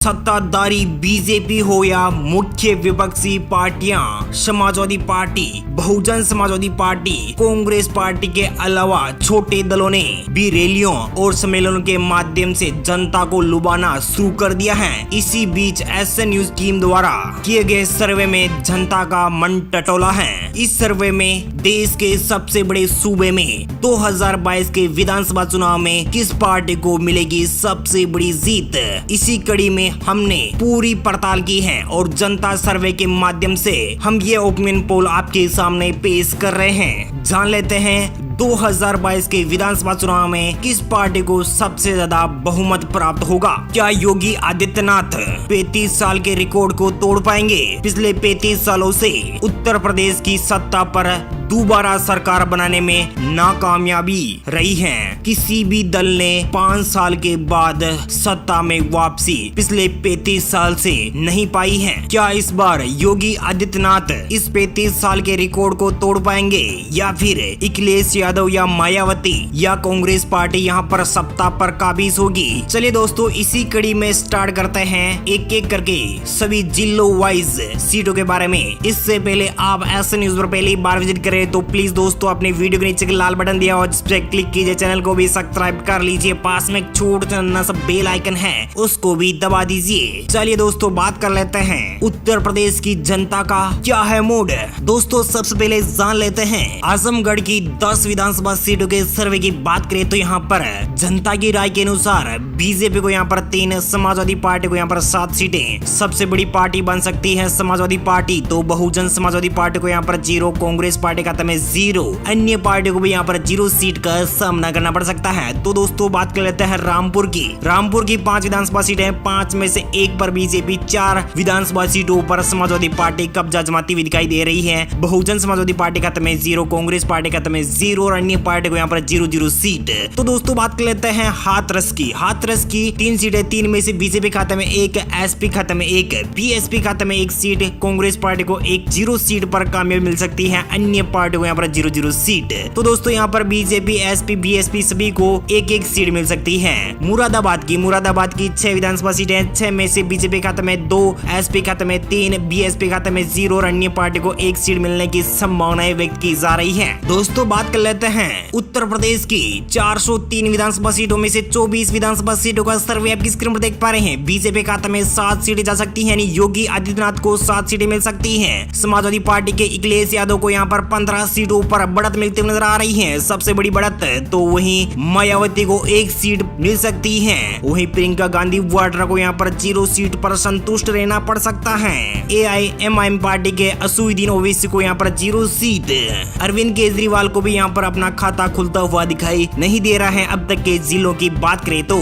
सत्ताधारी बीजेपी हो या मुख्य विपक्षी पार्टियां, Samajwadi party, Bahujan Samajwadi party, Congress party के अलावा छोटे दलों ने भी रैलियों और सम्मेलनों के माध्यम से जनता को लुभाना शुरू कर दिया है। इसी बीच एसएन न्यूज टीम द्वारा किए गए सर्वे में जनता का मन टटोला है। इस सर्वे में देश के सबसे बड़े सूबे में 2022 के विधानसभा चुनाव में किस पार्टी को मिलेगी सबसे बड़ी जीत, इसी कड़ी में हमने पूरी पड़ताल की है और जनता सर्वे के माध्यम से हम ये ओपिनियन पोल आपके सामने पेश कर रहे हैं। जान लेते हैं 2022 के विधानसभा चुनाव में किस पार्टी को सबसे ज्यादा बहुमत प्राप्त होगा। क्या योगी आदित्यनाथ 35 साल के रिकॉर्ड को तोड़ पाएंगे। पिछले 35 सालों से उत्तर प्रदेश की सत्ता पर दोबारा सरकार बनाने में नाकामयाबी रही है। किसी भी दल ने 5 साल के बाद सत्ता में वापसी पिछले 35 साल से नहीं पाई है। क्या इस बार योगी आदित्यनाथ इस 35 साल के रिकॉर्ड को तोड़ पाएंगे या फिर अखिलेश यादव या मायावती या कांग्रेस पार्टी यहाँ पर सत्ता पर काबिज होगी। चलिए दोस्तों, इसी कड़ी में स्टार्ट करते हैं एक एक करके सभी जिलों वाइज सीटों के बारे में। इससे पहले आप एसएन न्यूज पर पहली बार विजिट करें तो प्लीज दोस्तों अपनी वीडियो के नीचे लाल बटन दिया और जिस पे क्लिक कीजिए, चैनल को भी सब्सक्राइब कर लीजिए, पास में एक छोटा नन्हा सा बेल आइकन है उसको भी दबा दीजिए। चलिए दोस्तों, बात कर लेते हैं उत्तर प्रदेश की जनता का क्या है मूड। दोस्तों सबसे पहले जान लेते हैं आजमगढ़ की 10 विधानसभा सीटों के सर्वे की बात करें तो यहाँ पर जनता की राय के अनुसार बीजेपी को यहाँ पर 3, समाजवादी पार्टी को यहाँ पर 7 सीटें, सबसे बड़ी पार्टी बन सकती है समाजवादी पार्टी, तो बहुजन समाजवादी पार्टी को यहाँ पर 0, कांग्रेस पार्टी का 0, अन्य पार्टी को भी यहाँ पर 0 सीट का सामना करना पड़ सकता है। तो दोस्तों बात कर लेते हैं रामपुर की 5 विधानसभा सीटें, 5 में से 1 पर बीजेपी, 4 विधानसभा सीटों पर समाजवादी पार्टी कब्जा जमाती हुई दिखाई दे रही है। बहुजन समाजवादी पार्टी खाते में 0, कांग्रेस पार्टी खाते में 0 और अन्य पार्टी को यहाँ पर 0 सीट। तो दोस्तों बात कर लेते हैं हाथरस की 3 सीटें, 3 में से बीजेपी खाते में 1, एसपी खाते में 1, बीएसपी खाते में 1 सीट, कांग्रेस पार्टी को 0 सीट पर कामयाबी मिल सकती है, अन्य पार्टी को यहाँ पर 0 सीट। तो दोस्तों यहाँ पर बीजेपी, एसपी, बीएसपी सभी को 1 सीट मिल सकती है। मुरादाबाद की 6 विधानसभा सीटें, 6 में से बीजेपी खाते में 2, एसपी खाते में 3, बीएसपी खाते में 0 और अन्य पार्टी को 1 सीट मिलने की संभावनाएं व्यक्त की जा रही है। दोस्तों बात कर लेते हैं उत्तर प्रदेश की 403 विधानसभा सीटों में से 24 विधानसभा सीटों का सर्वे आपकी स्क्रीन पर देख पा रहे हैं। बीजेपी खाते में 7 सीटें जा सकती है, यानी योगी आदित्यनाथ को 7 सीटें मिल सकती है। समाजवादी पार्टी के अखिलेश यादव को यहाँ पर 15 सीटों पर बढ़त मिलती हुई नजर आ रही है, सबसे बड़ी बढ़त। तो वहीं मायावती को 1 सीट मिल सकती है। वहीं प्रियंका गांधी वाड्रा को यहाँ पर 0 सीट पर संतुष्ट रहना पड़ सकता है। एआईएमआईएम पार्टी के असुद्दीन ओवैसी को यहाँ पर 0 सीट। अरविंद केजरीवाल को भी यहाँ पर अपना खाता खुलता हुआ दिखाई नहीं दे रहा है अब तक के जिलों की बात करें तो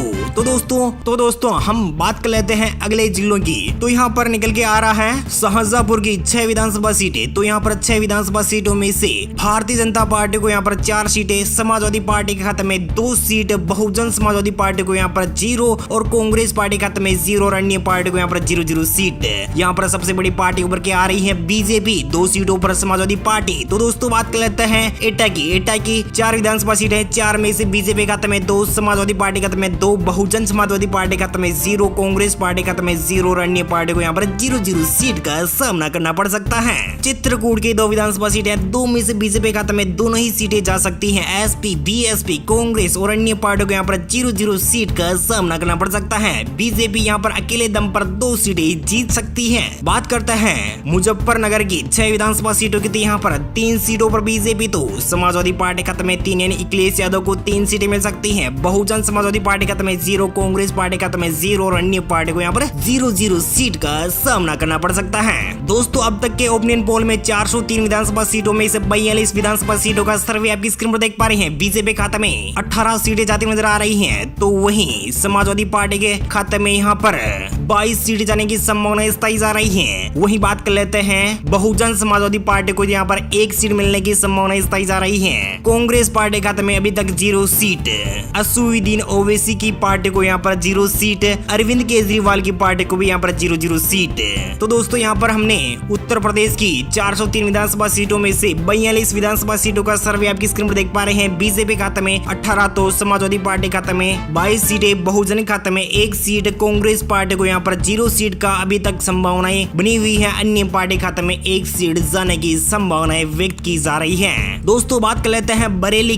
दोस्तों हम बात कर लेते हैं अगले जिलों की। तो यहाँ पर निकल के आ रहा है शाहजहांपुर की 6 विधानसभा सीटें, तो यहाँ पर 6 विधानसभा सीटों में से भारतीय जनता पार्टी को यहाँ पर 4 सीटें, समाजवादी पार्टी के खाते में 2 सीट, बहुजन समाजवादी पार्टी को यहाँ पर 0 और कांग्रेस पार्टी के खाते में 0 और अन्य पार्टी को यहाँ पर 0 सीट। यहाँ पर सबसे बड़ी पार्टी उभर के आ रही है बीजेपी, 2 सीटों पर समाजवादी पार्टी। तो दोस्तों बात कर लेते हैं एटा की 4 विधानसभा सीटें, 4 में से बीजेपी के खाते में 2, समाजवादी पार्टी के खाते में 2, बहुजन समाजवादी पार्टी के खाते में 0, कांग्रेस पार्टी के खाते में 0 और अन्य पार्टी को यहाँ पर 0 सीट का सामना करना पड़ सकता है। चित्रकूट की 2 विधानसभा सीटें, 2 में से बीजेपी खाते में दोनों ही सीटें जा सकती हैं। एसपी, बीएसपी, कांग्रेस और अन्य पार्टियों को यहाँ पर 0 सीट का सामना करना पड़ सकता है। बीजेपी यहाँ पर अकेले दम पर 2 सीटें जीत सकती है। बात करते हैं मुजफ्फरनगर की 6 विधानसभा सीटों की, यहाँ पर 3 सीटों पर बीजेपी, तो समाजवादी पार्टी खाते में 3 यानी अखिलेश यादव को 3 सीटें मिल सकती है। बहुजन समाजवादी पार्टी खाते में 0, कांग्रेस पार्टी खाते में 0 और अन्य पार्टी को यहाँ पर 0 सीट का सामना करना पड़ सकता है। दोस्तों अब तक के ओपिनियन पोल में 403 विधानसभा सीटों में से 42 विधानसभा सीटों का सर्वे आपकी स्क्रीन पर देख पा रहे हैं। बीजेपी खाते में 18 सीटें जाती नजर आ रही हैं, तो वहीं समाजवादी पार्टी के खाते में यहाँ पर 22 सीटें जाने की संभावना स्थायी जा रही है। वहीं बात कर लेते हैं बहुजन समाजवादी पार्टी को यहाँ पर 1 सीट मिलने की संभावना स्थायी जा रही है। कांग्रेस पार्टी खाते में अभी तक 0 सीट, असुद्दीन ओवैसी की पार्टी को यहाँ पर 0 सीट, अरविंद केजरीवाल की पार्टी को भी यहाँ पर 0 सीट। तो दोस्तों यहाँ पर हमने उत्तर प्रदेश की 403 विधानसभा सीटों में से 42 विधानसभा सीटों का सर्वे आपकी स्क्रीन पर देख पा रहे हैं। बीजेपी खाते में 18, तो समाजवादी पार्टी खाते में 22 सीटें, बहुजन खाते में 1 सीट, कांग्रेस पार्टी को यहाँ यहाँ पर 0 सीट का अभी तक संभावनाएं बनी हुई है। अन्य पार्टी खाते में 1 सीट जाने की संभावनाएं व्यक्त की जा रही है। दोस्तों बात कर लेते हैं बरेली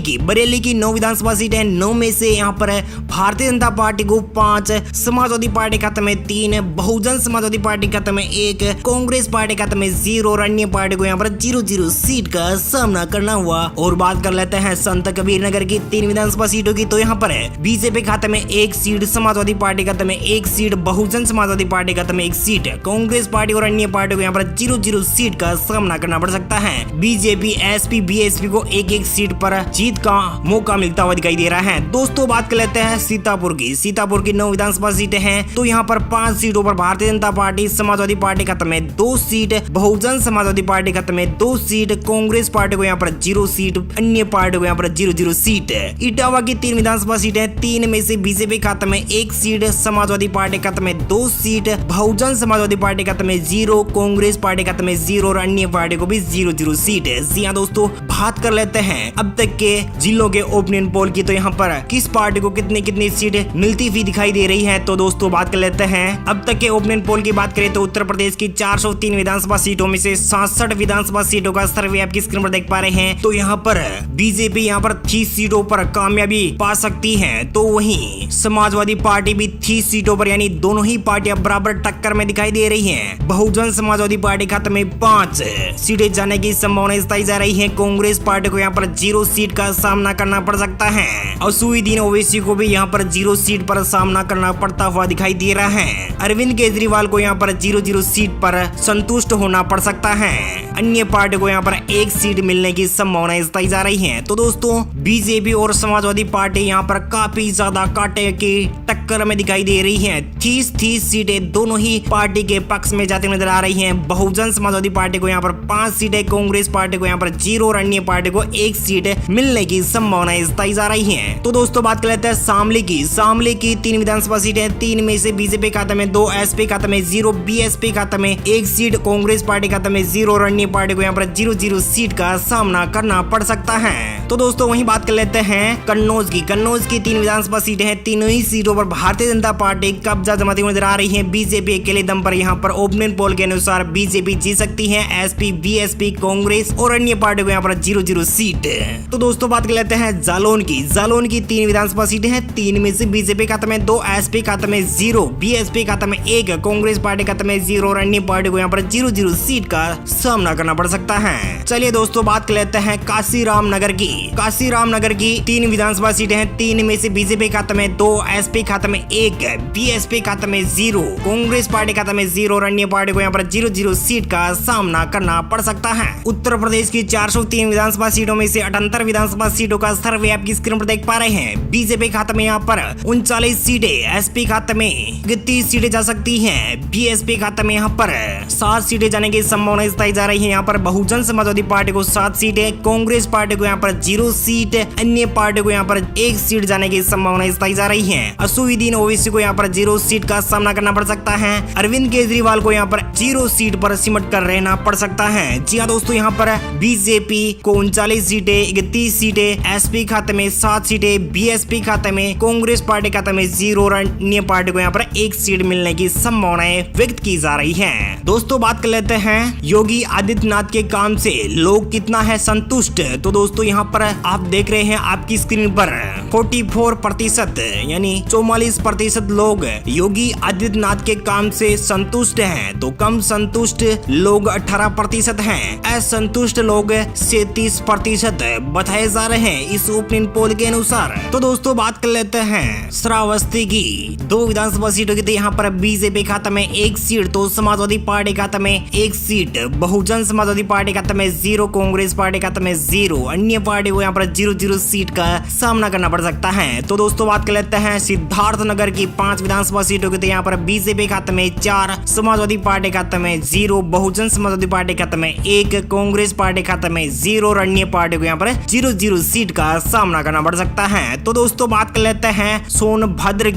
की 9 विधानसभा सीट है। 9 में से यहाँ पर भारतीय जनता पार्टी को 5, समाजवादी पार्टी खाते में 3, बहुजन समाजवादी पार्टी खाते में 1, कांग्रेस पार्टी खाते में 0 और अन्य पार्टी को यहाँ पर 0-0 सीट का सामना करना हुआ। और बात कर लेते हैं संत कबीर नगर की 3 विधानसभा सीटों की, तो यहाँ पर बीजेपी खाते में 1 सीट, समाजवादी पार्टी खाते में 1 सीट, बहुजन समाजवादी पार्टी खाते में 1 सीट, कांग्रेस पार्टी और अन्य पार्टी को यहाँ पर 0-0 सीट का सामना करना पड़ सकता है। बीजेपी, एसपी, बीएसपी को 1-1 सीट पर जीत का मौका मिलता हुआ दिखाई दे रहा है। दोस्तों बात कर लेते हैं सीतापुर की 9 विधानसभा सीटें हैं, तो यहाँ पर 5 सीटों पर भारतीय जनता पार्टी, समाजवादी पार्टी खाते में 2 सीट, बहुजन समाजवादी पार्टी खाते में 2 सीट, कांग्रेस पार्टी को यहाँ पर 0 सीट, अन्य पार्टी को यहाँ पर 0-0 सीट। इटावा की 3 विधानसभा सीटें, 3 में से बीजेपी खाते में 1 सीट, समाजवादी पार्टी खाते में 2 सीट, बहुजन समाजवादी पार्टी खाते में 0, कांग्रेस पार्टी खाते में 0 और अन्य पार्टी को भी 0-0 सीट है। जी हाँ दोस्तों, बात कर लेते हैं अब तक के जिलों के ओपिनियन पोल की, तो यहाँ पर किस पार्टी को कितनी सीट मिलती हुई दिखाई दे रही है। तो दोस्तों बात कर लेते हैं अब तक के ओपिनियन पोल की बात करें तो उत्तर प्रदेश की 403 विधानसभा सीटों में से 67 विधानसभा सीटों का सर्वे आपकी स्क्रीन पर देख पा रहे हैं। तो यहाँ पर बीजेपी यहाँ पर 30 सीटों पर कामयाबी पा सकती है, तो वहीं समाजवादी पार्टी भी 30 सीटों पर, यानी दोनों ही पार्टियां बराबर टक्कर में दिखाई दे रही हैं। बहुजन समाजवादी पार्टी खाते में 5 सीटें जाने की संभावना जताई जा रही है। कांग्रेस पार्टी को यहाँ पर 0 सीट का सामना करना पड़ सकता है। असुविधीन ओवैसी को भी यहाँ पर 0 सीट पर सामना करना पड़ता हुआ दिखाई दे रहा है। अरविंद केजरीवाल को यहाँ पर 0-0 सीट पर संतुष्ट होना पड़ सकता है। अन्य पार्टी को यहाँ पर 1 सीट मिलने की संभावना जताई जा रही है। तो दोस्तों बीजेपी और समाजवादी पार्टी यहाँ पर काफी ज्यादा कांटे की टक्कर में दिखाई दे रही है। 30 सीटें दोनों ही पार्टी के पक्ष में जाती नजर आ रही हैं। बहुजन समाजवादी पार्टी को यहाँ पर 5 सीटें, कांग्रेस पार्टी को यहाँ पर 0 और अन्य पार्टी को 1 सीट मिलने की संभावना जताई जा रही है। तो दोस्तों बात कर लेते हैं शामली की 3 विधानसभा सीटें, 3 में से बीजेपी खाते में 2, एसपी खाते में 0, बीएसपी खाते में 1 सीट, कांग्रेस पार्टी खाते में 0 और अन्य पार्टी को यहाँ पर 0-0 सीट का सामना करना पड़ सकता है। तो दोस्तों वहीं बात कर लेते हैं कन्नौज की 3 विधानसभा सीटें हैं, तीनों ही सीटों पर भारतीय जनता पार्टी कब्जा जमाती हुई नजर आ रही है। बीजेपी अकेले दम पर यहाँ पर ओपिनियन पोल के अनुसार बीजेपी जीत सकती है। एसपी, बीएसपी, कांग्रेस और अन्य पार्टी को यहाँ पर 0-0 सीट। तो दोस्तों बात कर लेते हैं जालौन की 3 विधानसभा सीटें हैं, 3 में से बीजेपी खाते में 2, एसपी खाते में 0, बीएसपी खाते में 1, कांग्रेस पार्टी खाते में 0 और अन्य पार्टी को यहाँ पर 0-0 सीट का सामना करना पड़ सकता है। चलिए दोस्तों बात कर लेते हैं काशीराम नगर की 3 विधानसभा सीटें हैं, 3 में से बीजेपी खाते में 2, एसपी खाते में 1, बीएसपी खाते में 0, कांग्रेस पार्टी खाते में 0 और अन्य पार्टी को यहाँ पर 0-0 सीट का सामना करना पड़ सकता है। उत्तर प्रदेश की 403 विधानसभा सीटों में से 78 विधानसभा सीटों का सर्वे आपकी स्क्रीन पर देख पा रहे हैं। बीजेपी खाते में यहाँ पर 39 सीटें, एसपी खाते में 31 सीटें जा सकती हैं, बीएसपी खाते में यहाँ पर 7 सीटें जाने की संभावना जताई जा रही है। यहाँ पर बहुजन समाजवादी पार्टी को 7 सीटें, कांग्रेस पार्टी को यहाँ पर 0 सीट, अन्य पार्टी को यहाँ पर 1 सीट जाने की संभावना जताई जा रही है। असुविधीन ओवैसी को यहाँ पर 0 सीट का सामना करना पड़ सकता है। अरविंद केजरीवाल को यहाँ पर 0 सीट पर सिमट कर रहना पड़ सकता है। जी हाँ दोस्तों, यहाँ पर बीजेपी को 39 सीटें, 31 सीटें, एसपी खाते में 7 सीटें, बीएसपी खाते में, कांग्रेस पार्टी खाते में 0 और अन्य पार्टी को यहाँ पर 1 सीट मिलने की संभावनाएं व्यक्त की जा रही है। दोस्तों बात कर लेते हैं योगी आदित्यनाथ के काम से लोग कितना है संतुष्ट। तो दोस्तों यहाँ पर आप देख रहे हैं आपकी स्क्रीन पर 44% यानी 44% लोग योगी आदित्यनाथ के काम से संतुष्ट हैं, तो कम संतुष्ट लोग 18% हैं, असंतुष्ट लोग 37% बताए जा रहे हैं इस ओपिनियन पोल के अनुसार। तो दोस्तों बात कर लेते हैं श्रावस्ती की 2 विधानसभा सीटों की, यहाँ पर बीजेपी खाते में 1 सीट, तो समाजवादी पार्टी खाते में 1 सीट, बहुजन समाजवादी पार्टी खाते में 0, कांग्रेस पार्टी खाते में 0, अन्य पार्टी को यहाँ पर 0-0 सीट का सामना करना पड़ सकता है। तो दोस्तों बात कर लेते हैं सिद्धार्थनगर की 5 विधानसभा सीटों की, तो यहाँ पर बीजेपी खाते में 4, समाजवादी पार्टी खाते में 0, बहुजन समाजवादी पार्टी खाते में 1, कांग्रेस पार्टी खाते में 0 और अन्य पार्टी को यहाँ पर 0-0 सीट का सामना करना पड़ सकता है। तो दोस्तों बात कर लेते हैं सोनभद्र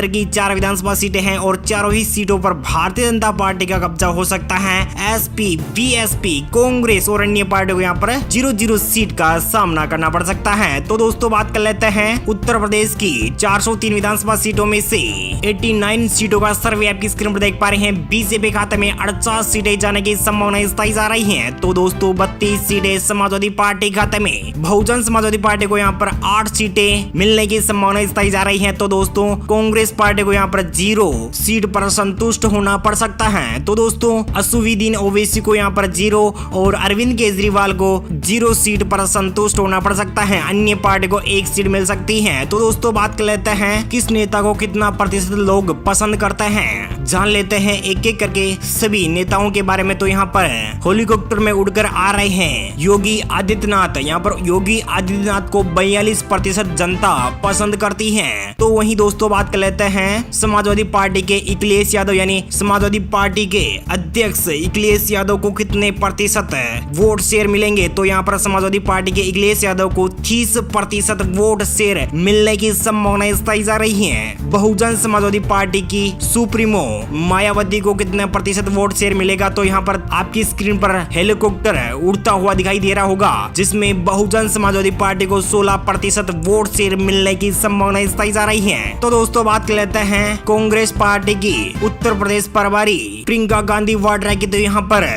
की 4 विधानसभा सीटें हैं और चारों ही सीटों पर भारतीय जनता पार्टी का कब्जा हो सकता है। एसपी, बीएसपी, कांग्रेस और अन्य पार्टी को यहाँ पर 0-0 सीट का सामना करना पड़ सकता है। तो दोस्तों बात कर लेते लेते हैं उत्तर प्रदेश की 403 विधानसभा सीटों में से 89 सीटों का सर्वे आपकी स्क्रीन पर देख पा रहे हैं। बीजेपी खाते में 48 सीटें जाने की संभावना स्थाई जा रही है। तो दोस्तों 32 सीटें समाजवादी पार्टी खाते में, बहुजन समाजवादी पार्टी को यहाँ पर 8 सीटें मिलने की संभावना स्थाई जा रही है। तो दोस्तों कांग्रेस पार्टी को यहाँ पर 0 सीट पर संतुष्ट होना पड़ सकता है। तो दोस्तों असुविदीन ओवैसी को यहाँ पर 0 और अरविंद केजरीवाल को 0 सीट पर संतुष्ट होना पड़ सकता है। अन्य पार्टी को 1 सीट मिल सकती है। तो दोस्तों बात कर लेते हैं किस नेता को कितना प्रतिशत लोग पसंद करते हैं, जान लेते हैं एक एक करके सभी नेताओं के बारे में। तो यहाँ पर हेलीकॉप्टर में उड़कर आ रहे हैं योगी आदित्यनाथ। यहाँ पर योगी आदित्यनाथ को 42% जनता पसंद करती है। तो वहीं दोस्तों बात कर लेते हैं समाजवादी पार्टी के अखिलेश यादव, यानी समाजवादी पार्टी के अध्यक्ष अखिलेश यादव को कितने प्रतिशत वोट शेयर मिलेंगे। तो यहाँ पर समाजवादी पार्टी के अखिलेश यादव को 30% वोट शेयर मिलने की संभावना स्थाई जा रही है। बहुजन समाजवादी पार्टी की सुप्रीमो मायावती को कितने प्रतिशत वोट शेयर मिलेगा। तो यहाँ पर आपकी स्क्रीन पर हेलीकॉप्टर उड़ता हुआ दिखाई दे रहा होगा, जिसमें बहुजन समाजवादी पार्टी को 16% वोट शेयर मिलने की संभावना स्थाई जा रही है। तो दोस्तों बात कर लेते हैं कांग्रेस पार्टी की उत्तर प्रदेश प्रभारी प्रियंका गांधी वाड्रा की। तो यहाँ पर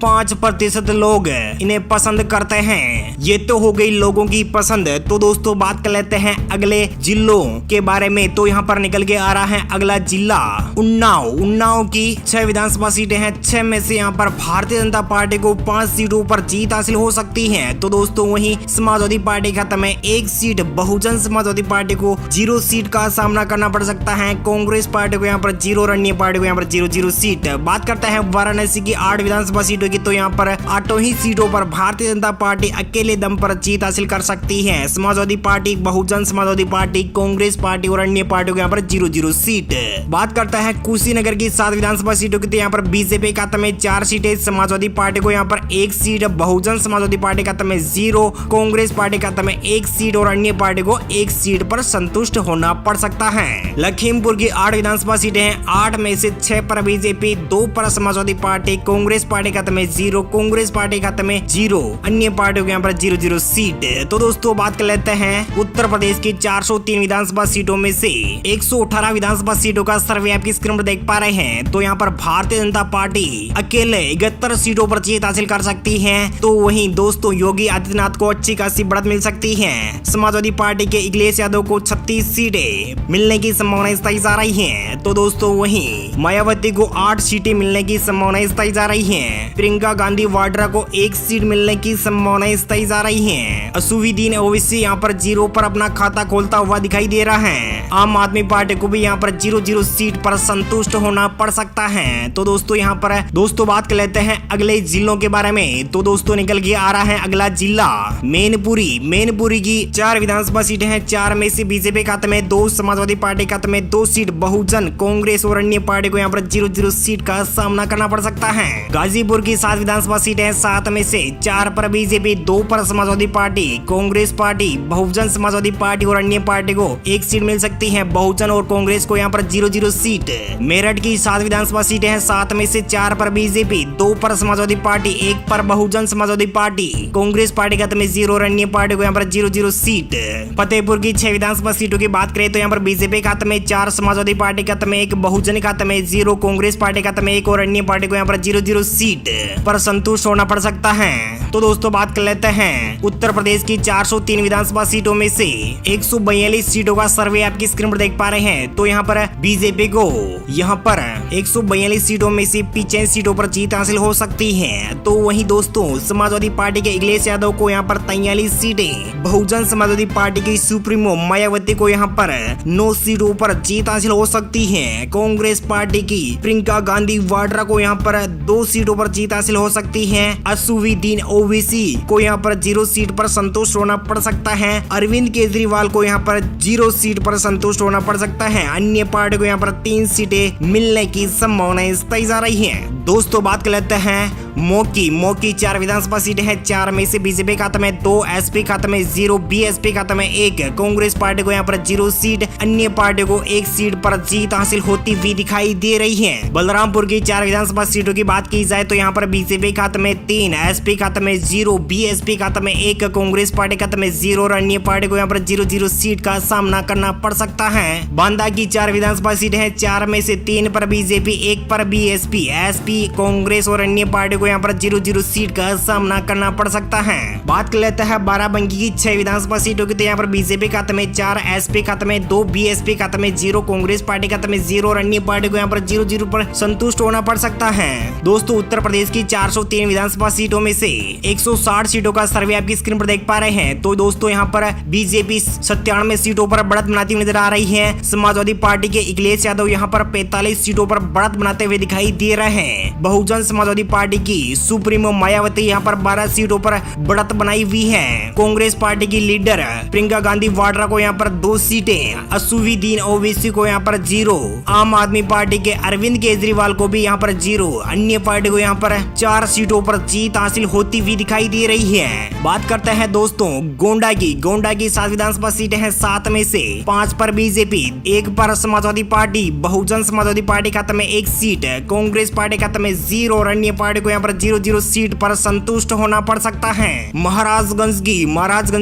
5% लोग इन्हें पसंद करते हैं। ये तो हो गई लोगों की पसंद। तो दोस्तों बात कर लेते हैं अगले जिलों के बारे में। तो यहाँ पर निकल के आ रहा है अगला जिला उन्नाव की 6 विधानसभा सीटें हैं। 6 में से यहाँ पर भारतीय जनता पार्टी को 5 सीटों पर जीत हासिल हो सकती है। तो दोस्तों वहीं समाजवादी पार्टी खाते में 1 सीट, बहुजन समाजवादी पार्टी को 0 सीट का सामना करना पड़ सकता है। कांग्रेस पार्टी को यहाँ पर 0 और अन्य पार्टी को यहाँ पर 0 सीट। बात करते हैं वाराणसी की 8 विधानसभा सीटों की। तो यहाँ पर 8 ही सीटों पर भारतीय जनता पार्टी अकेले दम पर जीत हासिल कर सकती है। Samajwadi party, Bahujan Samajwadi party, Congress party और अन्य पार्टियों को यहाँ पर 0 सीट। बात करता है कुशीनगर की 7 विधानसभा सीटों की। तो यहाँ पर बीजेपी खाते में 4 सीटें, समाजवादी पार्टी को यहाँ पर 1 सीट, बहुजन समाजवादी पार्टी खाते में 0, कांग्रेस पार्टी खाते में 1 सीट और अन्य पार्टी को 1 सीट पर संतुष्ट होना पड़ सकता है। लखीमपुर की 8 विधानसभा सीटें हैं। 8 में से 6 पर बीजेपी, 2 पर समाजवादी पार्टी, कांग्रेस पार्टी खाते में 0, कांग्रेस पार्टी खाते में 0, अन्य पार्टियों के यहाँ पर 0 सीट। तो दोस्तों बात कर लेते हैं उत्तर प्रदेश की 403 विधानसभा सीटों में से 118 विधानसभा सीटों का सर्वे आपकी स्क्रीन पर देख पा रहे हैं। तो यहाँ पर भारतीय जनता पार्टी अकेले 71 सीटों पर जीत हासिल कर सकती है। तो वहीं दोस्तों योगी आदित्यनाथ को अच्छी खासी बढ़त मिल सकती है। समाजवादी पार्टी के अखिलेश यादव को 36 सीटें मिलने की संभावना स्थाई जा रही है। तो दोस्तों वहीं मायावती को 8 सीटें मिलने की संभावना स्थाई जा रही है। प्रियंका गांधी वाड्रा को 1 सीट मिलने की संभावना स्थाई जा रही है। असुविदीन ओवैसी यहाँ पर 0 पर अपना खाता खोलता हुआ दिखाई दे रहा है। आम आदमी पार्टी को भी यहाँ पर 0 सीट पर संतुष्ट होना पड़ सकता है। तो दोस्तों यहाँ पर दोस्तों बात कर लेते हैं अगले जिलों के बारे में। तो दोस्तों निकल के आ रहा है अगला जिला मैनपुरी की 4 विधानसभा सीटें हैं। 4 में से बीजेपी खाते में 2, समाजवादी पार्टी खाते में 2 सीट, बहुजन, कांग्रेस और अन्य पार्टी को यहाँ पर 0 सीट का सामना करना पड़ सकता है। गाजीपुर की 7 विधानसभा सीटें हैं। 7 में से 4 पर बीजेपी, 2 पर Samajwadi party, Congress party, Bahujan Samajwadi party और अन्य पार्टी को 1 सीट मिल सकती है। बहुजन और कांग्रेस को यहाँ पर 0 सीट। मेरठ की 7 विधानसभा सीटें हैं। 7 में से 4 पर बीजेपी, 2 पर समाजवादी पार्टी, 1 पर बहुजन समाजवादी पार्टी, कांग्रेस पार्टी खाते में 0 और अन्य पार्टी को यहाँ पर 0 सीट। फतेहपुर की 6 विधानसभा सीटों की बात करें तो यहाँ पर बीजेपी खाते में 4, समाजवादी पार्टी खाते में 1, बहुजन खाते में 0, कांग्रेस पार्टी खाते में 1 और अन्य पार्टी को यहाँ पर 0 सीट पर संतुष्ट होना पड़ सकता है। तो दोस्तों बात कर लेते हैं उत्तर प्रदेश की 403 विधानसभा सीटों में से 142 सीटों का सर्वे आपकी स्क्रीन पर देख पा रहे हैं। तो यहाँ पर बीजेपी को यहाँ पर 142 सीटों में से 95 सीटों पर जीत हासिल हो सकती है। तो वहीं दोस्तों समाजवादी पार्टी के अखिलेश यादव को यहाँ पर 43 सीटें, बहुजन समाजवादी पार्टी की सुप्रीमो मायावती को यहाँ पर 9 सीटों पर जीत हासिल हो सकती है। कांग्रेस पार्टी की प्रियंका गांधी वाड्रा को यहाँ पर 2 सीटों पर जीत हासिल हो सकती है। असुविदीन ओवैसी को यहाँ पर 0 सीट पर संतुष्ट होना पड़ सकता है। अरविंद केजरीवाल को यहाँ पर 0 सीट पर संतुष्ट होना पड़ सकता है। अन्य पार्टी को यहाँ पर 3 सीटें मिलने की संभावना तय जा रही है। दोस्तों बात कर लेते हैं मोकी 4 विधानसभा सीटें हैं, 4 में से बीजेपी खाते में 2, एसपी खाते में 0, बीएसपी खाते में 1। कांग्रेस पार्टी को यहाँ पर 0 सीट, अन्य पार्टी को 1 सीट पर जीत हासिल होती हुई दिखाई दे रही है। बलरामपुर की 4 विधानसभा सीटों की बात की जाए तो यहाँ पर बीजेपी खाते में 3, एसपी खाते में 0, बीएसपी खाते में 1, कांग्रेस पार्टी खाते में 0 और अन्य पार्टी को यहाँ पर 0-0 सीट का सामना करना पड़ सकता है। बांदा की 4 विधानसभा सीटें हैं, 4 में से 3 पर बीजेपी, 1 पर बीएसपी, एसपी, कांग्रेस और अन्य पार्टी को यहाँ पर 0-0 सीट का सामना करना पड़ सकता है। बात कर लेते हैं बाराबंकी की 6 विधानसभा सीटों की तो यहाँ पर बीजेपी खाते में 4, एसपी खाते में 2, बीएसपी खाते में 0, कांग्रेस पार्टी खाते में 0 और अन्य पार्टी को यहाँ पर 0-0 पर संतुष्ट होना पड़ सकता है। दोस्तों उत्तर प्रदेश की 403 विधानसभा सीटों में से 160 सीटों का सर्वे आपकी स्क्रीन पर देख पा रहे हैं। तो दोस्तों यहाँ पर बीजेपी 97 सीटों पर बढ़त बनाती हुई नजर आ रही है। समाजवादी पार्टी के अखिलेश यादव यहाँ पर 45 सीटों पर बढ़त बनाते हुए दिखाई दे रहे हैं। बहुजन समाजवादी पार्टी की सुप्रीमो मायावती यहाँ पर 12 सीटों पर बढ़त बनाई हुई है। कांग्रेस पार्टी की लीडर प्रियंका गांधी वाड्रा को यहाँ पर 2 सीटें, असुविदीन ओवैसी को यहाँ पर 0, आम आदमी पार्टी के अरविंद केजरीवाल को भी यहाँ पर 0, अन्य पार्टी को यहाँ पर 4 सीटों पर जीत हासिल होती हुई दिखाई दे रही है। बात करते हैं दोस्तों गोंडा की 7 विधानसभा सीटें हैं, 7 में से 5 पर बीजेपी, 1 पर समाजवादी पार्टी, बहुजन समाजवादी पार्टी खाते में 1 सीट, कांग्रेस पार्टी खाते में 0 और अन्य पार्टी को यहाँ पर 0-0 सीट पर संतुष्ट होना पड़ सकता है। महाराजगंज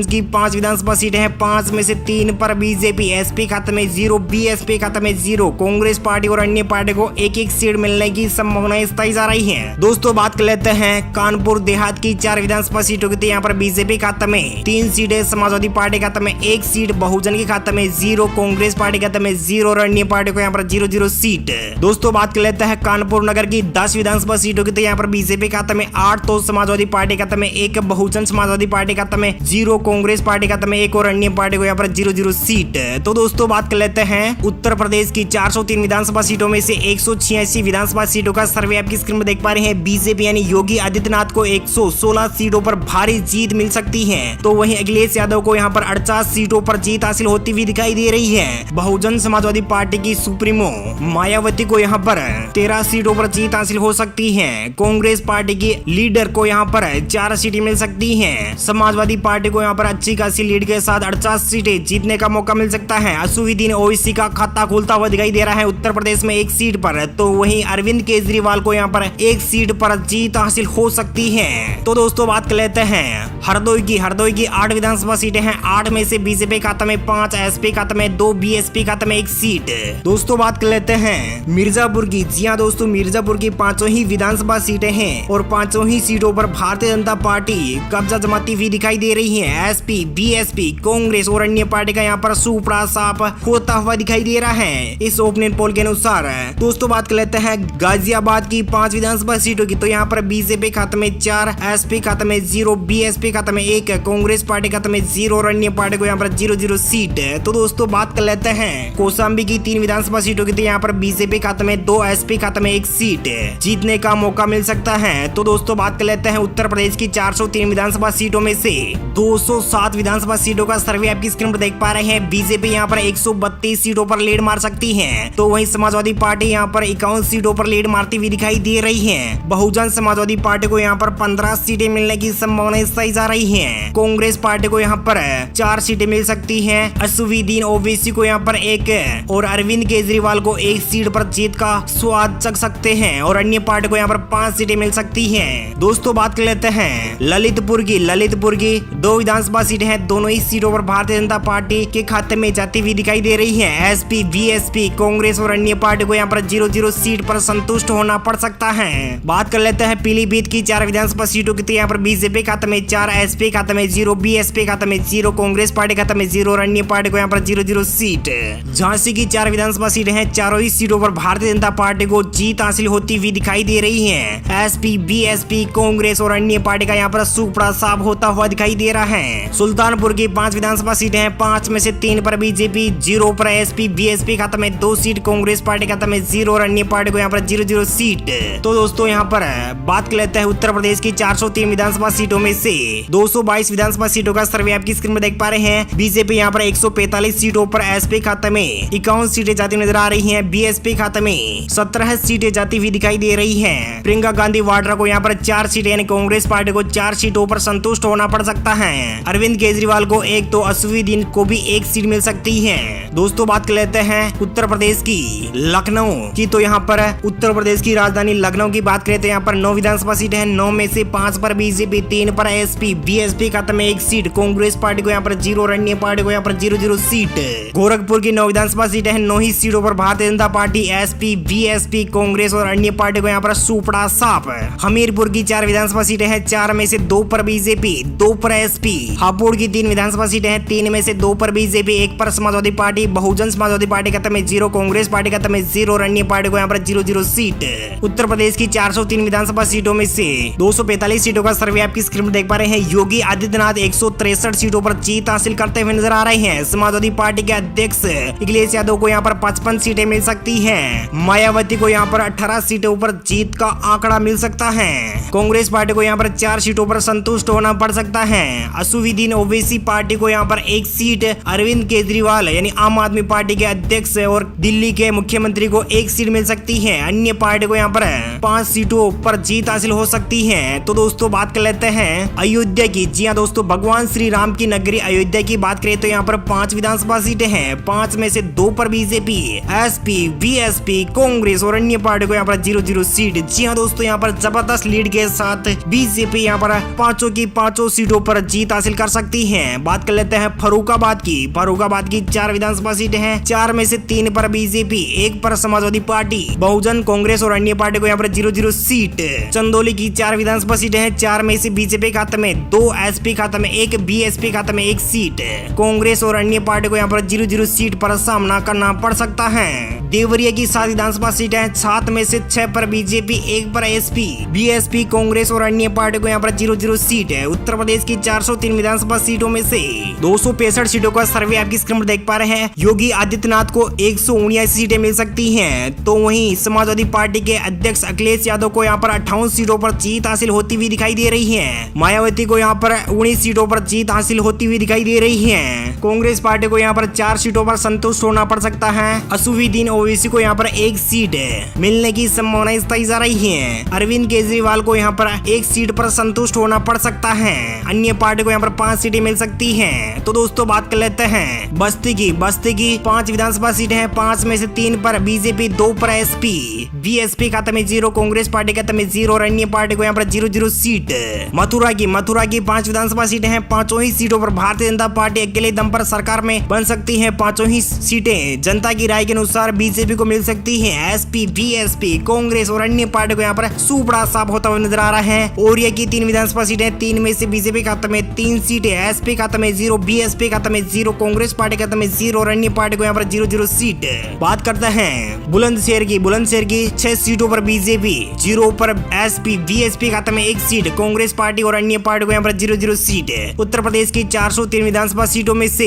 की 5 विधानसभा सीटें हैं, 5 में से 3 पर बीजेपी, एसपी खाते में 0, बीएसपी खाते में 0, कांग्रेस पार्टी और अन्य पार्टी को 1-1 सीट मिलने की संभावनाएं बताई जा रही है। दोस्तों बात कर लेते हैं कानपुर देहात की 4 विधानसभा सीटों की, यहाँ पर बीजेपी खाते में 3 सीटें, समाजवादी पार्टी खाते में 1 सीट, बहुजन के खाते में 0, कांग्रेस पार्टी खाते में 0 और अन्य पार्टी को यहाँ पर 0-0 सीट। दोस्तों बात कर लेते हैं कानपुर नगर की 10 विधानसभा सीटों की, यहाँ पर बीजेपी खाते में 8, तो समाजवादी पार्टी खाते में 1, बहुजन समाजवादी पार्टी खाते में 0, कांग्रेस पार्टी खाते में 1 और अन्य पार्टी को यहाँ पर 0-0 सीट। तो दोस्तों बात कर लेते हैं उत्तर प्रदेश की 403 विधानसभा सीटों में से 186 विधानसभा सीटों का सर्वे आपकी स्क्रीन में देख पा रहे हैं। बीजेपी यानी योगी आदित्यनाथ को 116 सीटों पर भारी जीत मिल सकती है, तो वहीं अखिलेश यादव को यहाँ पर 48 सीटों पर जीत हासिल होती हुई दिखाई दे रही है। बहुजन समाजवादी पार्टी की सुप्रीमो मायावती को यहाँ पर 13 सीटों पर जीत हासिल हो सकती है। कांग्रेस पार्टी की लीडर को यहाँ पर 4 सीटें मिल सकती हैं। समाजवादी पार्टी को यहाँ पर अच्छी खासी लीड के साथ 48 सीटें जीतने का मौका मिल सकता है। असुविदीन ओवैसी का खाता खुलता हुआ दिखाई दे रहा है उत्तर प्रदेश में 1 सीट पर, तो वहीं अरविंद केजरीवाल को यहाँ पर 1 सीट पर जीत हासिल हो सकती है। तो दोस्तों बात कर लेते हैं हरदोई की 8 विधानसभा सीटें हैं, 8 में से बीजेपी खाते में 5, एसपी खाते में 2, बीएसपी खाते में 1 सीट। दोस्तों बात कर लेते हैं मिर्जापुर की। जी हाँ दोस्तों, मिर्जापुर की 5 ही विधानसभा सीटें हैं और 5 ही सीटों पर भारतीय जनता पार्टी कब्जा जमाती हुई दिखाई दे रही है। एसपी, बीएसपी, कांग्रेस और अन्य पार्टी का यहाँ पर सुपड़ा साफ होता हुआ दिखाई दे रहा है इस ओपिनियन पोल के अनुसार। दोस्तों बात कर लेते हैं गाजियाबाद की 5 विधानसभा सीटों की, तो यहाँ पर बीजेपी खाते में 4, एसपी खाते में 0, बीएसपी खाते में 1, कांग्रेस पार्टी खाते में 0 और अन्य पार्टी को यहाँ पर 0-0 सीट। तो दोस्तों बात कर लेते हैं कौशाम्बी की 3 विधानसभा सीटों की, तो यहाँ पर बीजेपी खाते में 2, एसपी खाते में 1 सीट जीतने का मौका मिल सकता है। तो दोस्तों बात कर लेते हैं उत्तर प्रदेश की 403 विधानसभा सीटों में से 207 विधानसभा सीटों का सर्वे आपकी स्क्रीन पर देख पा रहे हैं। बीजेपी यहाँ पर 132 सीटों पर लीड मार सकती है, तो वहीं समाजवादी पार्टी यहाँ पर 51 सीटों पर लीड मारती हुई दिखाई दे रही है। बहुजन समाजवादी पार्टी को यहाँ पर 15 सीटें मिलने की संभावनाएं सही जा रही है। कांग्रेस पार्टी को यहाँ पर 4 सीटें मिल सकती है, असुविदीन ओवैसी को यहाँ पर 1 और अरविंद केजरीवाल को 1 सीट पर जीत का स्वाद चख सकते हैं और अन्य पार्टी को यहाँ पर 5 सीटें मिल सकती है। दोस्तों बात कर लेते हैं ललितपुर की 2 विधानसभा सीटें हैं, दोनों ही सीटों पर भारतीय जनता पार्टी के खाते में जाती हुई दिखाई दे रही है। एसपी, बीएसपी, कांग्रेस और अन्य पार्टी को यहाँ पर 0-0 सीट पर संतुष्ट होना पड़ सकता है। बात कर लेते हैं पीलीभीत की 4 विधानसभा सीटों की, तो यहाँ पर बीजेपी खाते में 4, एसपी खाते में 0, बीएसपी खाते में 0, कांग्रेस पार्टी खाते में 0 और अन्य पार्टी को यहाँ पर 0-0 सीट। झांसी की 4 विधानसभा सीटें हैं, चारों ही सीटों पर भारतीय जनता पार्टी को जीत हासिल होती हुई दिखाई दे रही है। एसपी, बीएसपी, कांग्रेस और अन्य पार्टी का यहाँ पर सुपड़ा साफ होता हुआ दिखाई दे रहा है। सुल्तानपुर की 5 विधानसभा सीटें हैं, 5 में से 3 पर बीजेपी, 0 पर एसपी, बीएसपी खाते में 2 सीट, कांग्रेस पार्टी खाते में 0 और अन्य पार्टी को यहाँ पर 0-0 सीट। तो दोस्तों यहाँ पर बात कर लेते हैं उत्तर प्रदेश की 403 विधानसभा सीटों में से 222 विधानसभा सीटों का सर्वे आपकी स्क्रीन में देख पा रहे हैं। बीजेपी यहाँ पर 145 सीटों पर, एसपी खाते में 51 सीटें जाती नजर आ रही हैं, बीएसपी खाते में 17 सीटें जाती हुई दिखाई दे रही हैं। प्रियंका गांधी वाड्रा को यहाँ पर 4 सीटें यानी कांग्रेस पार्टी को 4 सीटों पर संतुष्ट होना पड़ सकता है। अरविंद केजरीवाल को 1 तो असुद्दीन को भी 1 सीट मिल सकती है। दोस्तों बात कर लेते हैं उत्तर प्रदेश की लखनऊ की। तो यहाँ पर उत्तर प्रदेश की राजधानी लखनऊ की बात करें तो यहाँ पर 9 विधानसभा सीटें हैं। 9 में से 5 पर बीजेपी, 3 पर एसपी, बीएसपी खाते में 1 सीट, कांग्रेस पार्टी को यहाँ पर 0, और अन्य पार्टी को यहाँ पर 0 सीट। गोरखपुर की 9 विधानसभा सीटें हैं। 9 ही सीटों पर Bharatiya Janata party, SP, BSP, Congress और अन्य पार्टी को यहाँ पर सुपड़ा साफ। हमीरपुर की 4 विधानसभा सीटें हैं। 4 में से 2 पर बीजेपी, 2 पर एसपी। हापुड़ की 3 विधानसभा सीटें हैं। 3 में से 2 पर बीजेपी, 1 पर समाजवादी पार्टी, बहुजन समाजवादी पार्टी खाते में 0, कांग्रेस पार्टी खाते में 0 और अन्य पार्टी को यहाँ पर 0 सीट। उत्तर प्रदेश की 403 विधानसभा सीटों में से 245 सीटों का सर्वे आपकी स्क्रीन में देख पा रहे हैं। योगी आदित्यनाथ 163 सीटों पर जीत हासिल करते हुए नजर आ रहे हैं। समाजवादी पार्टी के अध्यक्ष अखिलेश यादव को यहाँ पर 55 सीटें मिल सकती हैं। मायावती को यहाँ पर 18 सीटों पर जीत का आंकड़ा मिल सकता है। कांग्रेस पार्टी को यहाँ पर 4 सीटों पर संतुष्ट होना पड़ सकता है। असुद्दीन ओवैसी पार्टी को यहाँ पर 1 सीट, अरविंद केजरीवाल यानी आम आदमी पार्टी के अध्यक्ष और दिल्ली के मुख्यमंत्री को 1 सीट मिल सकती है। अन्य पार्टी को यहाँ पर 5 सीटों पर जीत हासिल हो सकती है। तो दोस्तों बात कर लेते हैं अयोध्या की। जी हाँ दोस्तों, भगवान श्री राम की नगरी अयोध्या की बात करें तो यहाँ पर 5 विधानसभा सीटें हैं। 5 में से 2 पर बीजेपी, एसपी, बीएसपी, कांग्रेस और अन्य पार्टी को यहाँ पर 0 सीट। जी हाँ दोस्तों, यहाँ पर जबरदस्त लीड के साथ बीजेपी यहाँ पर 5 की 5 सीटों पर जीत हासिल कर सकती है। बात कर लेते हैं फर्रुखाबाद की। फर्रुखाबाद की 4 विधानसभा सीटें हैं। 4 में से 3 पर बीजेपी, 1 पर समाजवादी पार्टी, बहुजन, कांग्रेस और अन्य पार्टी को यहाँ पर 0 सीट। चंदौली की 4 विधानसभा सीटें हैं। 4 में से बीजेपी खाते में 2, एसपी खाते में 1, बीएसपी खाते में 1 सीट। कांग्रेस और अन्य पार्टी को यहाँ पर 0 सीट पर सामना करना पड़ सकता है। देवरिया की 7 विधानसभा सीटें हैं। 7 में से 6 पर बीजेपी, 1 पर एसपी, बीएसपी, कांग्रेस और अन्य पार्टी को यहाँ पर 0 सीट है। उत्तर प्रदेश की 403 विधानसभा सीटों में से 265 सीटों का सर्वे आपकी स्क्रीन पर देख पा रहे हैं। योगी आदित्यनाथ को 179 सीटें मिल सकती हैं। तो वहीं समाजवादी पार्टी के अध्यक्ष अखिलेश यादव को यहाँ पर 58 सीटों पर जीत हासिल होती हुई दिखाई दे रही है। मायावती को यहाँ पर 19 सीटों पर जीत हासिल होती हुई दिखाई दे रही है। कांग्रेस पार्टी को यहाँ पर 4 सीटों पर संतुष्ट होना पड़ सकता है। असुद्दीन ओवैसी को यहाँ पर 1 सीट मिलने की संभावना जताई जा रही है। अरविंद केजरीवाल को यहाँ पर 1 सीट पर संतुष्ट होना पड़ सकता है। अन्य पार्टी को यहाँ पर 5 सीटें मिल सकती हैं। तो दोस्तों बात कर लेते हैं बस्ती की। बस्ती की 5 विधानसभा सीटें हैं। 5 में से 3 पर बीजेपी, 2 पर एसपी, बीएसपी खाते में 0, कांग्रेस पार्टी खाते में 0 और अन्य पार्टी को यहाँ पर 0 सीट। मथुरा की 5 विधानसभा सीटें हैं। 5 ही सीटों पर भारतीय जनता पार्टी अकेले दम पर सरकार में बन सकती है। 5 ही सीटें जनता की राय के अनुसार बीजेपी को मिल सकती है। एसपी, बीएसपी, कांग्रेस और अन्य पार्टी को यहाँ पर सुपड़ा साफ होता हुआ नजर आ रहा है। ओरिया की 3 विधानसभा सीटें। 3 में से बीजेपी खाते में 3 सीटें, एसपी खाते में 0, बीएसपी खाते में 0, कांग्रेस पार्टी खाते में 0 और अन्य पार्टी को यहाँ पर 0 सीट। बात करते हैं बुलंदशहर की 6 सीटों पर बीजेपी, 0 पर एसपी, बीएसपी खाते में 1 सीट, कांग्रेस पार्टी और अन्य पार्टी को यहाँ पर 0 सीट। उत्तर प्रदेश की 403 विधानसभा सीटों में से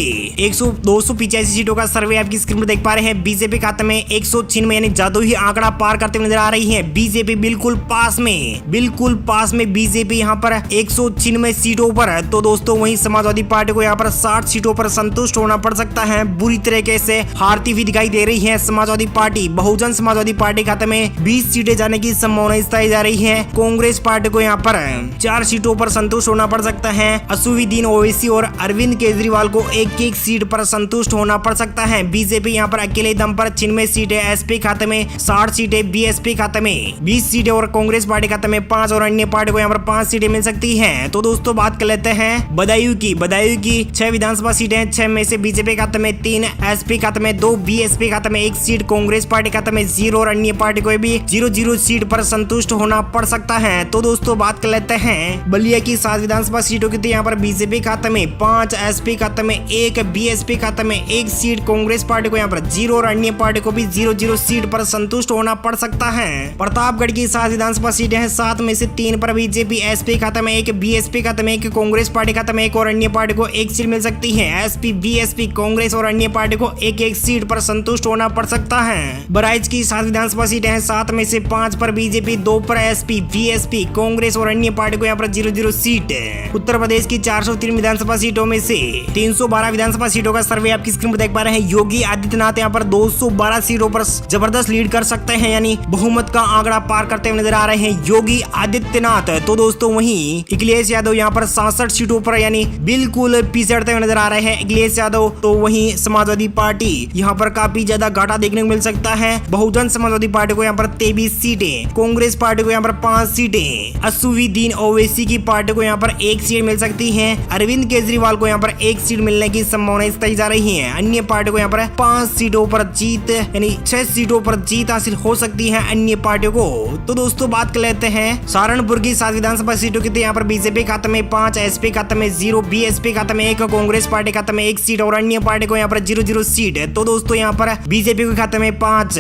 285 सीटों का सर्वे आपकी स्क्रीन पर देख पा रहे हैं। बीजेपी खाते में 196 यानी जादुई आंकड़ा पार करते हुए नजर आ रही है। बीजेपी बिल्कुल पास में बीजेपी यहाँ पर 196 सीटों पर है। तो दोस्तों वहीं समाजवादी पार्टी को यहाँ पर 60 सीटों पर संतुष्ट होना पड़ सकता है। बुरी तरीके से हारती हुई दिखाई दे रही है समाजवादी पार्टी। बहुजन समाजवादी पार्टी खाते में 20 सीटें जाने की संभावना जताई जा रही है। कांग्रेस पार्टी को यहाँ पर 4 सीटों पर संतुष्ट होना पड़ सकता है। असुद्दीन ओवैसी और अरविंद केजरीवाल को 1 सीट पर संतुष्ट होना पड़ सकता है। बीजेपी यहाँ पर अकेले दम पर 96 सीटें, एसपी खाते में 60 सीटें, बीएसपी खाते में 20 सीटें और कांग्रेस पार्टी खाते में 5 और अन्य पार्टी को यहाँ पर 5 सीटें मिल सकती हैं। तो दोस्तों बात कर लेते हैं बदायूं की 6 विधानसभा सीटें। 6 में से बीजेपी खाते में 3, एसपी खाते में 2, बीएसपी खाते में 1 सीट, कांग्रेस पार्टी खाते में 0 और अन्य पार्टी को भी 0 सीट पर संतुष्ट होना पड़ सकता है। तो दोस्तों बात कर लेते हैं बलिया की 7 विधानसभा सीटों की। तो यहाँ पर बीजेपी खाते में 5, एसपी खाते में 1, बीएसपी खाते में 1 सीट, कांग्रेस पार्टी को यहाँ पर 0 और अन्य पार्टी को भी 0 सीट पर संतुष्ट होना पड़ सकता है। प्रतापगढ़ की 7 विधानसभा सीटें हैं। 7 में से 3 पर बीजेपी, एसपी खाते में 1, बीएसपी खाते में 1, कांग्रेस पार्टी खाते में 1 और अन्य पार्टी को 1 सीट मिल सकती है। एसपी, बीएसपी, कांग्रेस और अन्य पार्टी को 1 सीट पर संतुष्ट होना पड़ सकता है। बहराइच की 7 विधानसभा सीटें हैं। 7 में से 5 पर बीजेपी, 2 पर एसपी, बीएसपी, कांग्रेस और अन्य पार्टी को यहाँ पर 0 सीट। उत्तर प्रदेश की 403 विधानसभा सीटों में से 312 विधानसभा सीटों का सर्वे आपकी स्क्रीन पर देख पा रहे हैं। योगी आदित्यनाथ यहाँ पर 212 17 सीटों पर जबरदस्त लीड कर सकते हैं, यानी बहुमत का आंकड़ा पार करते हुए नजर आ रहे हैं योगी आदित्यनाथ। तो दोस्तों वहीं अखिलेश यादव यहाँ पर 66 सीटों पर यानी बिल्कुल पीछे हटते हुए नजर आ रहे हैं अखिलेश यादव। तो वहीं समाजवादी पार्टी यहाँ पर काफी ज्यादा घाटा देखने को मिल सकता है। बहुजन समाजवादी पार्टी को यहाँ पर 23 सीटें, कांग्रेस पार्टी को यहाँ पर 5 सीटें, असुद्दीन ओवैसी की पार्टी को यहाँ पर 1 सीट मिल सकती है, अरविंद केजरीवाल को यहाँ पर 1 सीट मिलने की संभावना तय जा रही है। अन्य पार्टी को यहाँ पर 5 सीटों पर जीत यानी 6 सीटों पर जीत हासिल हो सकती है अन्य पार्टियों को। तो दोस्तों बात कर लेते हैं सहारनपुर की 7 विधानसभा सीटों की। यहाँ पर बीजेपी खाते में 5, एसपी खाते में 0, बीएसपी खाते में 1, कांग्रेस पार्टी खाते में 1 सीट और अन्य पार्टी को यहाँ पर 0-0 सीट है। तो दोस्तों यहाँ पर बीजेपी के खाते में 5,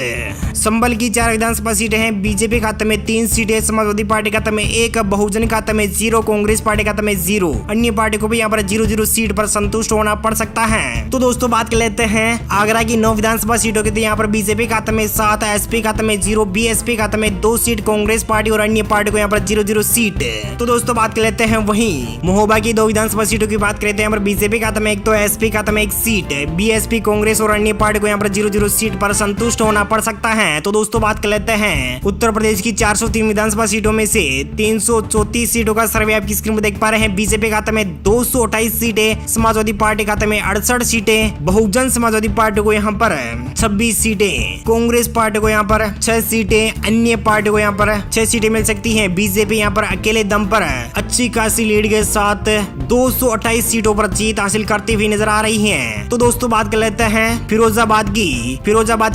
संभल की 4 विधानसभा सीटें हैं, बीजेपी खाते में 3 सीटें, समाजवादी पार्टी खाते में 1, बहुजन खाते में 0, कांग्रेस पार्टी खाते में 0, अन्य पार्टी को भी यहाँ पर 0-0 सीट पर संतुष्ट होना पड़ सकता है। तो दोस्तों बात कर लेते हैं आगरा की 9 विधानसभा सीटों की। यहाँ पर बीजेपी खाते में 7, एसपी खाते में 0, बीएसपी खाते में 2 सीट, कांग्रेस पार्टी और अन्य पार्टी को यहाँ पर 0-0 सीट। तो दोस्तों बात कर लेते हैं वहीं महोबा की 2 विधानसभा सीटों की बात करते हैं। यहाँ पर बीजेपी खाते में 1, तो एसपी खाते में 1 सीट, बीएसपी, कांग्रेस और अन्य पार्टी को यहाँ पर 0-0 सीट पर संतुष्ट होना पड़ सकता है। तो दोस्तों बात कर लेते हैं उत्तर प्रदेश की 403 विधानसभा सीटों में से 334 सीटों का सर्वे आपकी स्क्रीन पर देख पा रहे हैं। बीजेपी खाते में 228 सीटें, समाजवादी पार्टी खाते में 68 सीटें, बहुजन समाजवादी पार्टी को यहाँ पर 26 सीटें, कांग्रेस पार्टी को यहाँ पर 6 सीटें, अन्य पार्टी को यहाँ पर 6 सीटें मिल सकती हैं। बीजेपी यहाँ पर अकेले दम पर अच्छी खासी लीड के साथ 228 सीटों पर जीत हासिल करती हुई नजर आ रही है। तो दोस्तों बात कर लेते हैं फिरोजाबाद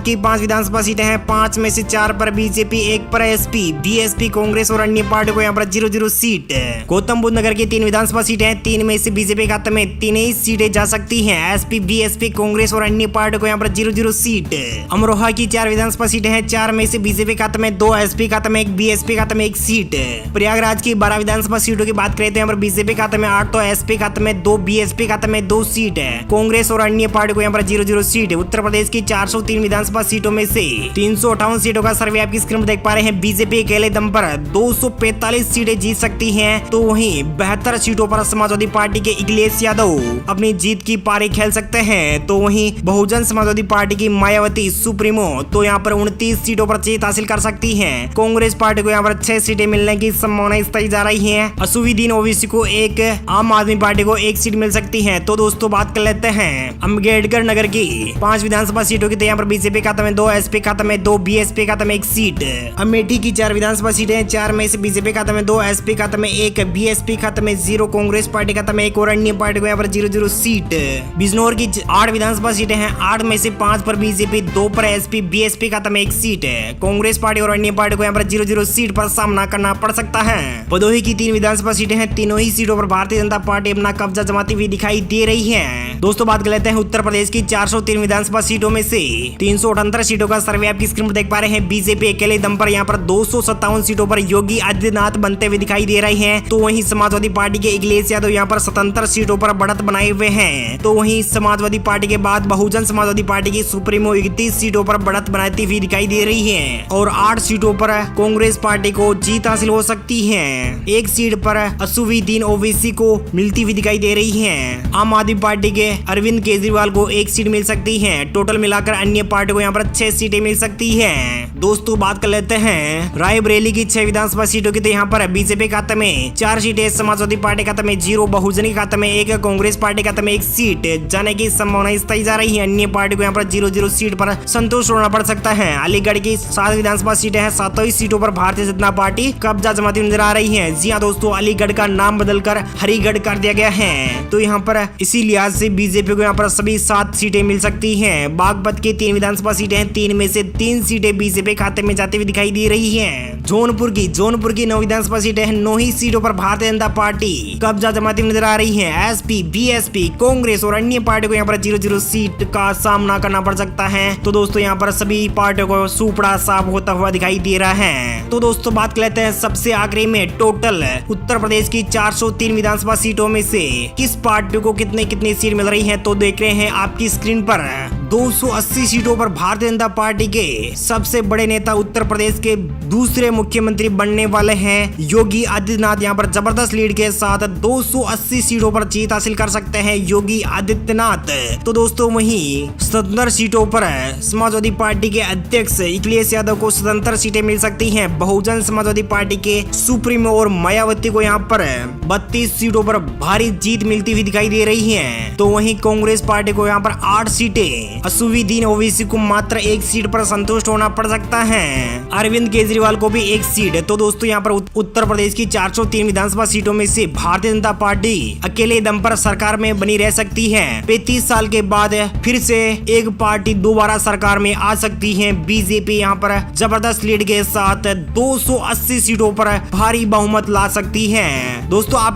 की 5 विधानसभा सीटें हैं, 5 में से 4 पर बीजेपी, 1 पर एसपी, बीएसपी, कांग्रेस और अन्य पार्टी को यहाँ पर 0-0 सीट। गौतम बुद्ध नगर की 3 विधानसभा सीटें हैं, 3 में से बीजेपी खाते में 3 ही सीटें जा सकती हैं, एसपी, बीएसपी, कांग्रेस और अन्य पार्टी को यहाँ पर 0-0 सीट। अमरोहा की 4 विधानसभा सीटें हैं, 4 में से बीजेपी खाते में 2, एसपी खाते में 1, बीएसपी खाते में 1 सीट। प्रयागराज की 12 विधानसभा सीटों की बात करें तो यहाँ पर बीजेपी खाते में 8, तो एसपी खाते में 2, बीएसपी खाते में 2 सीट है, कांग्रेस और अन्य पार्टी को यहाँ पर 0-0 सीट। उत्तर प्रदेश की 403 विधानसभा सीटों में से 358 सीटों का सर्वे आपकी स्क्रीन पर देख पा रहे हैं। बीजेपी अकेले दम पर 245 सीटें जीत सकती है, तो वहीं 72 सीटों पर समाजवादी पार्टी के अखिलेश यादव अपनी जीत की पारी खेल सकते हैं। तो वहीं बहुजन समाजवादी पार्टी की मायावती सुप्रीमो तो यहाँ पर 29 सीटों पर जीत हासिल कर सकती है। कांग्रेस पार्टी को यहाँ पर 6 सीटें मिलने की संभावना तय जा रही है। असुद्दीन ओवैसी को 1, आम आदमी पार्टी को 1 सीट मिल सकती है। तो दोस्तों बात कर लेते हैं अम्बेडकर नगर की 5 विधानसभा सीटों की। यहाँ पर बीजेपी खाते में 2, एसपी खाते में 2, बीएसपी खाते में 1 सीट। अमेठी की 4 विधानसभा सीटें हैं, 4 में से बीजेपी खाते में 2, एसपी खाते में 1, बीएसपी खाते में 0, कांग्रेस पार्टी खाते में 1 और अन्य पार्टी को यहाँ पर 0-0 सीट। बिजनौर की 8 विधानसभा सीटें हैं, 8 में से 5 पर बीजेपी, 2 पर एसपी, बीएसपी खाते में 1 सीट है, कांग्रेस पार्टी और अन्य पार्टी को यहाँ पर 0-0 सीट पर सामना करना पड़ सकता है। भदोही की 3 विधानसभा सीटें हैं, तीनों ही सीटों पर भारतीय जनता पार्टी अपना कब्जा जमाती हुई दिखाई दे रही है। दोस्तों बात कर लेते हैं उत्तर प्रदेश की 403 विधानसभा सीटों में से 378 सीटों का सर्वे आपकी स्क्रीन पर देख पा रहे हैं। बीजेपी अकेले दम पर यहाँ पर 257 सीटों पर योगी आदित्यनाथ बनते हुए दिखाई दे रहे हैं। तो वहीं समाजवादी पार्टी के अखिलेश यादव यहाँ पर 77 सीटों पर बढ़त बनाए हुए हैं। तो वहीं समाजवादी पार्टी के बाद बहुजन समाजवादी पार्टी की सुप्रीमो 31 सीटों पर बढ़त बनाती हुई दिखाई दे रही है और 8 सीटों पर कांग्रेस पार्टी को जीत हासिल हो सकती है। 1 सीट पर असुद्दीन ओवैसी को मिलती हुई दिखाई दे रही है। आम आदमी पार्टी के अरविंद केजरीवाल को 1 सीट मिल सकती है। टोटल मिलाकर अन्य पार्टी को यहाँ पर 6 सीटें मिल सकती है। दोस्तों बात कर लेते हैं रायबरेली की 6 विधानसभा सीटों की। तो यहाँ पर बीजेपी खाते में 4 सीटें, समाजवादी पार्टी खाते में 0, बहुजन खाते में 1, कांग्रेस पार्टी खाते में 1 सीट जाने की संभावना तय जा रही है। अन्य पार्टी को यहाँ पर 0-0 सीट पर संतुष्ट होना पड़ सकता है। अलीगढ़ की 7 विधानसभा सीटें हैं, 7 सीटों पर भारतीय जनता पार्टी कब्जा जमाती नजर आ रही है। जी हाँ दोस्तों, अलीगढ़ का नाम बदलकर हरिगढ़ कर दिया गया है। तो यहाँ पर इसी लिहाज से बीजेपी को यहाँ पर सभी 7 सीटें मिल सकती हैं। बागपत की 3 विधानसभा सीटें हैं, 3 में से 3 सीटें बीजेपी खाते में जाती हुई दिखाई दे रही है। जौनपुर की 9 विधानसभा सीटें हैं, 9 ही सीटों पर भारतीय जनता पार्टी कब्जा जमाती हुई नजर आ रही है। एसपी, बीएसपी, कांग्रेस और अन्य पार्टी को यहाँ पर 0-0 सीट का सामना करना पड़ सकता है। तो दोस्तों यहाँ पर सभी पार्टियों को सुपड़ा साफ होता हुआ दिखाई दे रहा है। तो दोस्तों बात कर लेते हैं सबसे आखिरी में टोटल उत्तर प्रदेश की 403 विधानसभा सीटों में से किस पार्टी को कितनी सीट मिल रही है। तो देख रहे हैं आपकी स्क्रीन पर 280 सीटों पर भारतीय जनता पार्टी के सबसे बड़े नेता उत्तर प्रदेश के दूसरे मुख्यमंत्री बनने वाले हैं योगी आदित्यनाथ। यहाँ पर जबरदस्त लीड के साथ 280 सीटों पर जीत हासिल कर सकते हैं योगी आदित्यनाथ। तो दोस्तों वहीं 77 सीटों पर समाजवादी पार्टी के अध्यक्ष अखिलेश यादव को स्वतंत्र सीटें मिल सकती हैं। बहुजन समाजवादी पार्टी के सुप्रीमो और मायावती को यहाँ पर 32 सीटों पर भारी जीत मिलती हुई दिखाई दे रही है। तो वहीं कांग्रेस पार्टी को यहाँ पर 8 सीटें, असुविधीन ओवैसी को मात्र 1 सीट पर संतुष्ट होना पड़ सकता है, अरविंद केजरीवाल को भी 1 सीट। तो दोस्तों यहाँ पर उत्तर प्रदेश की 403 विधानसभा सीटों में से भारतीय जनता पार्टी अकेले दम पर सरकार में बनी रह सकती है। 35 साल के बाद फिर से एक पार्टी दोबारा सरकार में आ सकती है। बीजेपी यहाँ पर जबरदस्त लीड के साथ 280 सीटों पर भारी बहुमत ला सकती है। दोस्तों आपको